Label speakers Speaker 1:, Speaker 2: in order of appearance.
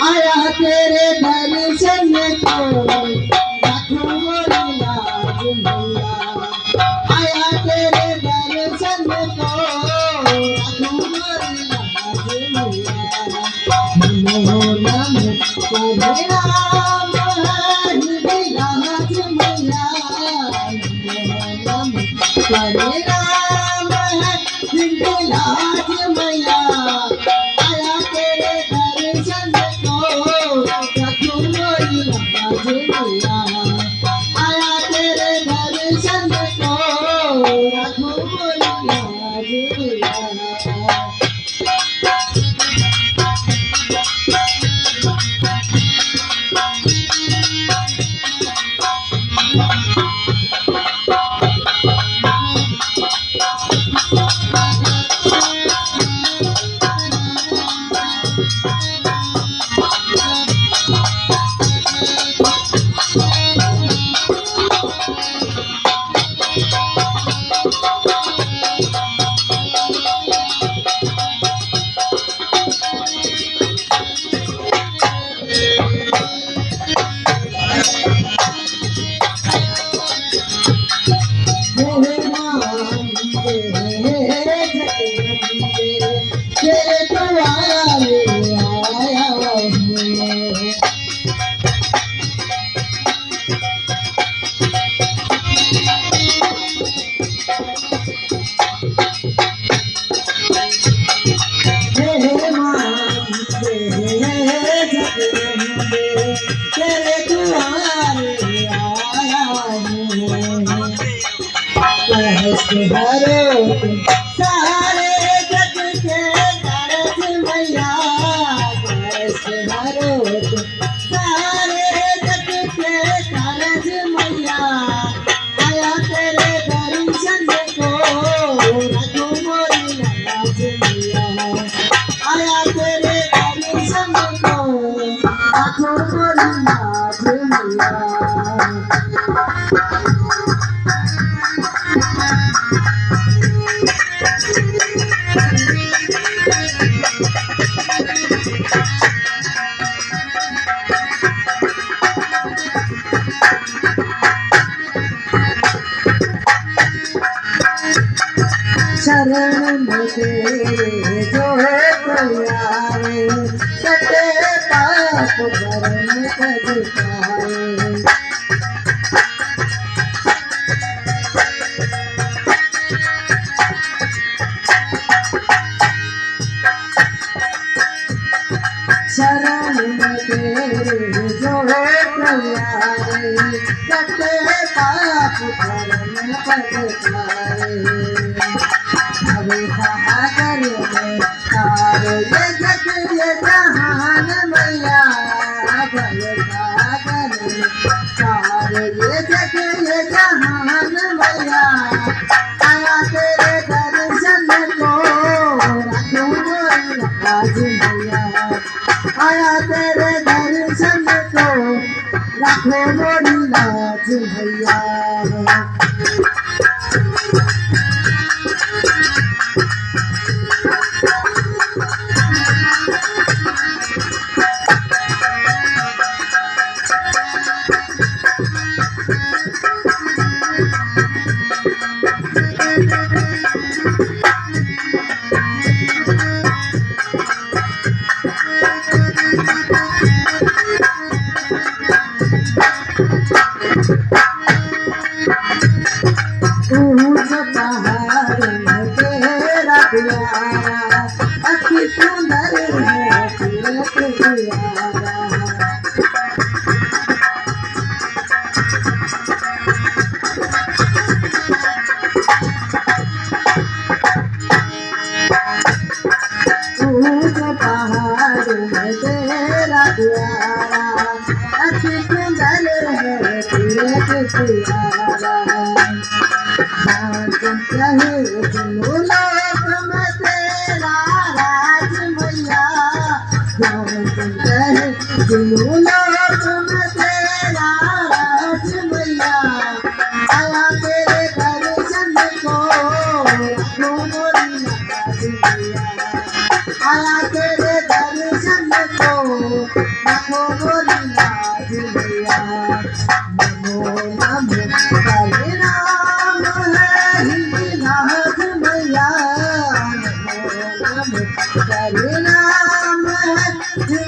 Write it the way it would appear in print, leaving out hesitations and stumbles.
Speaker 1: आया तेरे दर्शन को रखूं मोरी लाज मैया। आया तेरे दर्शन को रखूं मोरी लाज मैया। नमो नमो करे राम हरि लाज मैया। नमो नमो करे राम हरि लाज मैया। आया तेरे दर्शन को रखूं मोरी लाज मैया। आया तेरे दर्शन को रखूं मोरी लाज मैया। तेरे द्वारा ले आया हूँ। तेरे मान तेरे द्वारा ले आया हूँ। कैसे हरो सारे जग के कारज मैया। कैसे हरो सारे जग के कारज मैया। आया तेरे दर्शन को रखूं मोरी लाज मैया। आया तेरे दर्शन को रखूं मोरी लाज मैया। शरण में तेरे जो है प्यारे। कटे पाप भरम कर पाए। शरण में तेरे जो है प्यारे। कटे पाप भरम कर पाए। सागर में तारो ये जग ये जहान मैया। भव सागर में तारो ये जग ये जहान मैया। आया तेरे दर्शन को रखूं मोरी लाज मैया। आया तेरे दर्शन को रखूं मोरी लाज मैया। ऊंच पहाड़ में तेरा प्यारा अति सुंदर है तेरे प्यारा। ऊंच पहाड़ में तेरा प्यारा अति सुंदर है तेरे प्यारा। चाहे सुनो लोक में तेरा राज मैया। चाहे सुनो लोक में तेरा राज मैया। आया तेरे दर्शन को रखूं मोरी लाज मैया। आया तेरे दर्शन को नमो बोली नाथ मैया नमो नमो हरे नाम है ही नाथ मैया नमो नमो हरे नाम है